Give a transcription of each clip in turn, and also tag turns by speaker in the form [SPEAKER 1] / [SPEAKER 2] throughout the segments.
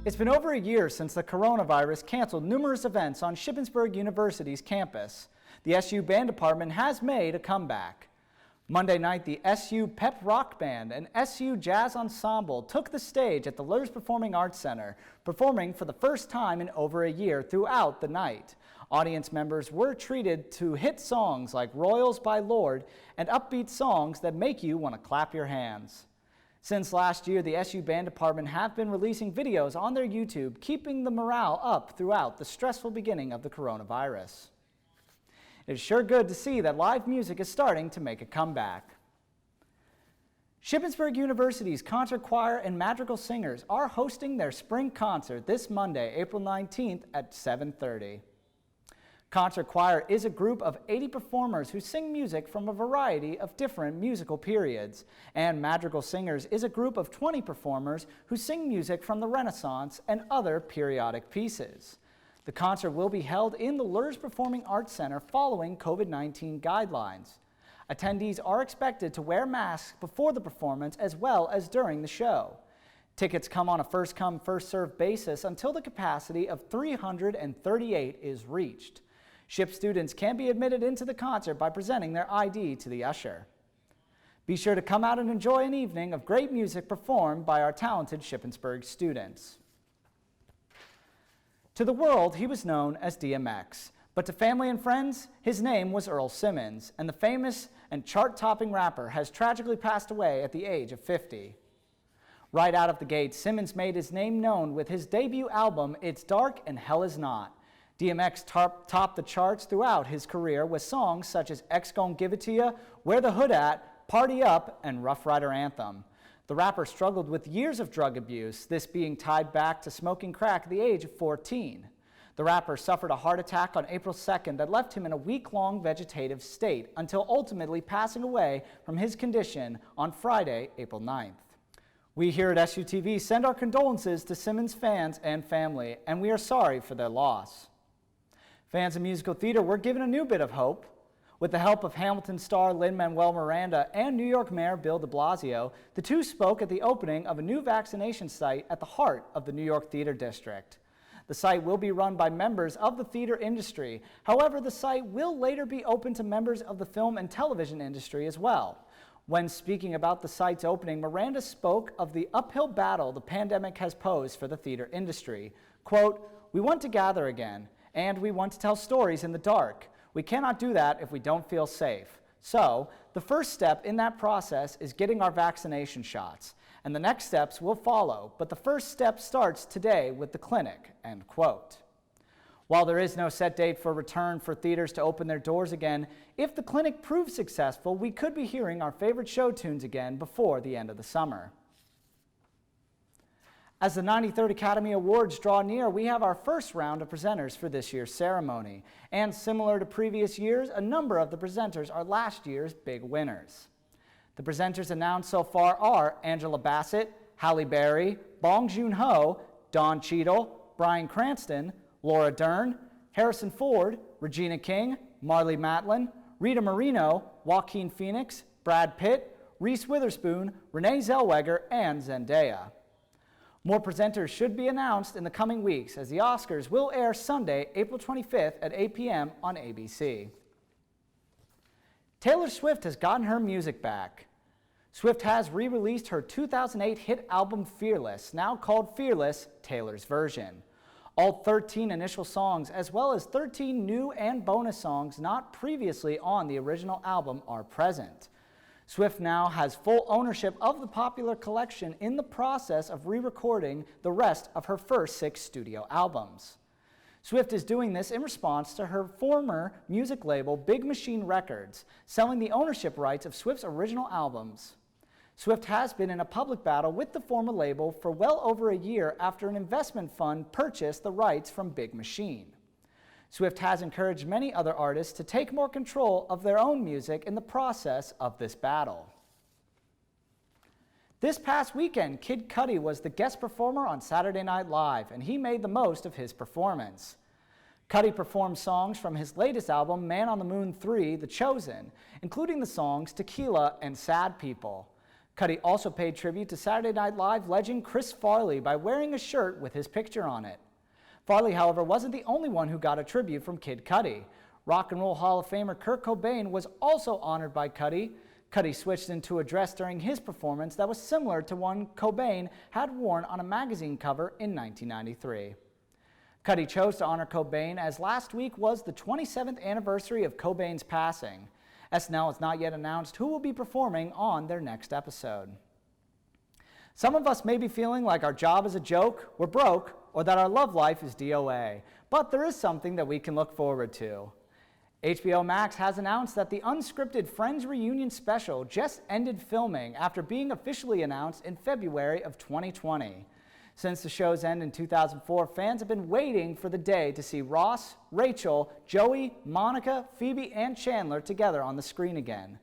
[SPEAKER 1] It's been over a year since the coronavirus canceled numerous events on Shippensburg University's campus. The SU Band Department has made a comeback. Monday night, the SU Pep Rock Band and SU Jazz Ensemble took the stage at the Lurs Performing Arts Center, performing for the first time in over a year throughout the night. Audience members were treated to hit songs like Royals by Lorde and upbeat songs that make you want to clap your hands. Since last year, the SU Band Department have been releasing videos on their YouTube, keeping the morale up throughout the stressful beginning of the coronavirus. It is sure good to see that live music is starting to make a comeback. Shippensburg University's concert choir and madrigal singers are hosting their spring concert this Monday, April 19th at 7:30. Concert choir is a group of 80 performers who sing music from a variety of different musical periods, and madrigal singers is a group of 20 performers who sing music from the Renaissance and other periodic pieces. The concert will be held in the Lurs Performing Arts Center following COVID-19 guidelines. Attendees are expected to wear masks before the performance as well as during the show. Tickets come on a first-come, first-served basis until the capacity of 338 is reached. SHIP students can be admitted into the concert by presenting their ID to the usher. Be sure to come out and enjoy an evening of great music performed by our talented Shippensburg students. To the world, he was known as DMX, but to family and friends, his name was Earl Simmons, and the famous and chart-topping rapper has tragically passed away at the age of 50. Right out of the gate, Simmons made his name known with his debut album, It's Dark and Hell Is Not. DMX topped the charts throughout his career with songs such as X Gon' Give It To Ya, Where the Hood At, Party Up, and Rough Rider Anthem. The rapper struggled with years of drug abuse, this being tied back to smoking crack at the age of 14. The rapper suffered a heart attack on April 2nd that left him in a week-long vegetative state until ultimately passing away from his condition on Friday, April 9th. We here at SUTV send our condolences to Simmons fans and family, and we are sorry for their loss. Fans of musical theater were given a new bit of hope. With the help of Hamilton star Lin-Manuel Miranda and New York Mayor Bill de Blasio, the two spoke at the opening of a new vaccination site at the heart of the New York Theater District. The site will be run by members of the theater industry. However, the site will later be open to members of the film and television industry as well. When speaking about the site's opening, Miranda spoke of the uphill battle the pandemic has posed for the theater industry. Quote, "We want to gather again, and we want to tell stories in the dark. We cannot do that if we don't feel safe. So, the first step in that process is getting our vaccination shots, and the next steps will follow, but the first step starts today with the clinic," end quote. While there is no set date for return for theaters to open their doors again, if the clinic proves successful, we could be hearing our favorite show tunes again before the end of the summer. As the 93rd Academy Awards draw near, we have our first round of presenters for this year's ceremony. And similar to previous years, a number of the presenters are last year's big winners. The presenters announced so far are Angela Bassett, Halle Berry, Bong Joon-ho, Don Cheadle, Bryan Cranston, Laura Dern, Harrison Ford, Regina King, Marlee Matlin, Rita Moreno, Joaquin Phoenix, Brad Pitt, Reese Witherspoon, Renee Zellweger, and Zendaya. More presenters should be announced in the coming weeks as the Oscars will air Sunday, April 25th at 8 p.m. on ABC. Taylor Swift has gotten her music back. Swift has re-released her 2008 hit album Fearless, now called Fearless, Taylor's Version. All 13 initial songs, as well as 13 new and bonus songs not previously on the original album, are present. Swift now has full ownership of the popular collection in the process of re-recording the rest of her first 6 studio albums. Swift is doing this in response to her former music label, Big Machine Records, selling the ownership rights of Swift's original albums. Swift has been in a public battle with the former label for well over a year after an investment fund purchased the rights from Big Machine. Swift has encouraged many other artists to take more control of their own music in the process of this battle. This past weekend, Kid Cudi was the guest performer on Saturday Night Live, and he made the most of his performance. Cudi performed songs from his latest album, Man on the Moon 3, The Chosen, including the songs Tequila and Sad People. Cudi also paid tribute to Saturday Night Live legend Chris Farley by wearing a shirt with his picture on it. Farley, however, wasn't the only one who got a tribute from Kid Cudi. Rock and Roll Hall of Famer Kurt Cobain was also honored by Cudi. Cudi switched into a dress during his performance that was similar to one Cobain had worn on a magazine cover in 1993. Cudi chose to honor Cobain as last week was the 27th anniversary of Cobain's passing. SNL has not yet announced who will be performing on their next episode. Some of us may be feeling like our job is a joke, we're broke, or that our love life is DOA, but there is something that we can look forward to. HBO Max has announced that the unscripted Friends reunion special just ended filming after being officially announced in February of 2020. Since the show's end in 2004, fans have been waiting for the day to see Ross, Rachel, Joey, Monica, Phoebe, and Chandler together on the screen again.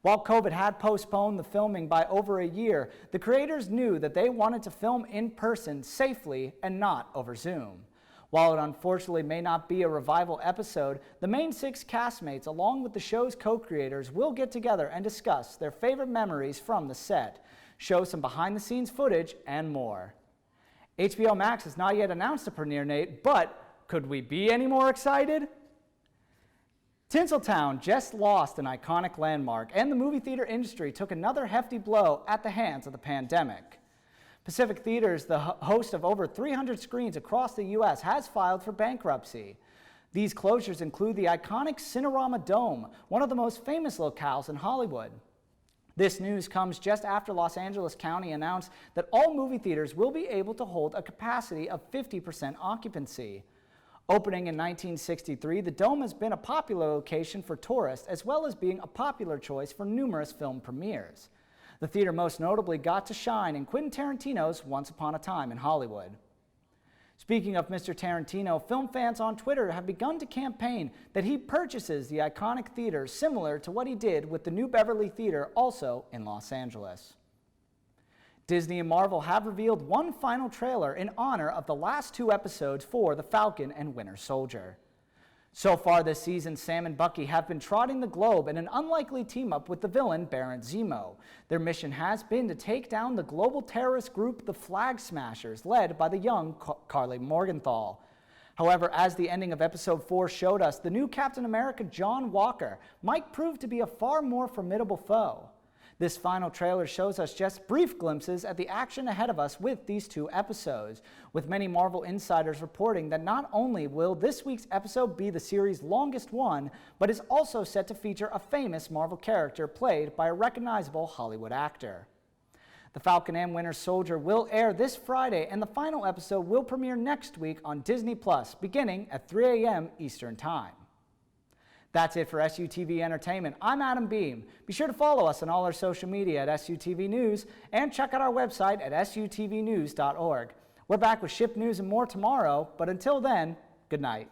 [SPEAKER 1] While COVID had postponed the filming by over a year, the creators knew that they wanted to film in person safely and not over Zoom. While it unfortunately may not be a revival episode, the main 6 castmates along with the show's co-creators will get together and discuss their favorite memories from the set, show some behind-the-scenes footage, and more. HBO Max has not yet announced a premiere date, but could we be any more excited? Tinseltown just lost an iconic landmark, and the movie theater industry took another hefty blow at the hands of the pandemic. Pacific Theaters, the host of over 300 screens across the U.S., has filed for bankruptcy. These closures include the iconic Cinerama Dome, one of the most famous locales in Hollywood. This news comes just after Los Angeles County announced that all movie theaters will be able to hold a capacity of 50% occupancy. Opening in 1963, the Dome has been a popular location for tourists as well as being a popular choice for numerous film premieres. The theater most notably got to shine in Quentin Tarantino's Once Upon a Time in Hollywood. Speaking of Mr. Tarantino, film fans on Twitter have begun to campaign that he purchases the iconic theater similar to what he did with the New Beverly Theater also in Los Angeles. Disney and Marvel have revealed one final trailer in honor of the last 2 episodes for The Falcon and Winter Soldier. So far this season, Sam and Bucky have been trotting the globe in an unlikely team-up with the villain Baron Zemo. Their mission has been to take down the global terrorist group the Flag Smashers, led by the young Carly Morgenthau. However, as the ending of Episode 4 showed us, the new Captain America John Walker might prove to be a far more formidable foe. This final trailer shows us just brief glimpses at the action ahead of us with these 2 episodes, with many Marvel insiders reporting that not only will this week's episode be the series' longest one, but is also set to feature a famous Marvel character played by a recognizable Hollywood actor. The Falcon and Winter Soldier will air this Friday, and the final episode will premiere next week on Disney+, beginning at 3 a.m. Eastern Time. That's it for SUTV Entertainment. I'm Adam Beam. Be sure to follow us on all our social media at SUTV News and check out our website at sutvnews.org. We're back with ship news and more tomorrow, but until then, good night.